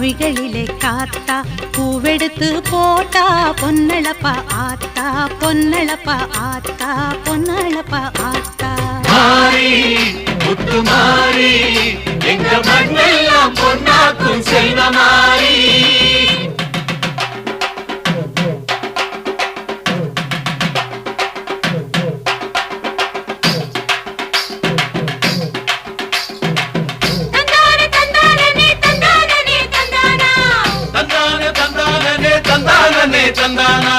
மொய்களிலே காத்தா பூவெடுத்து போட்டா பொன்னளப்பா ஆத்தா பொன்னளப்பா ஆத்தா பொன்னளப்பா ஆத்தா மாறி முத்து மாறி எங்க மண்ணெல்லாம் பொன்னாக்கும் செல்வ மாறி தந்தானா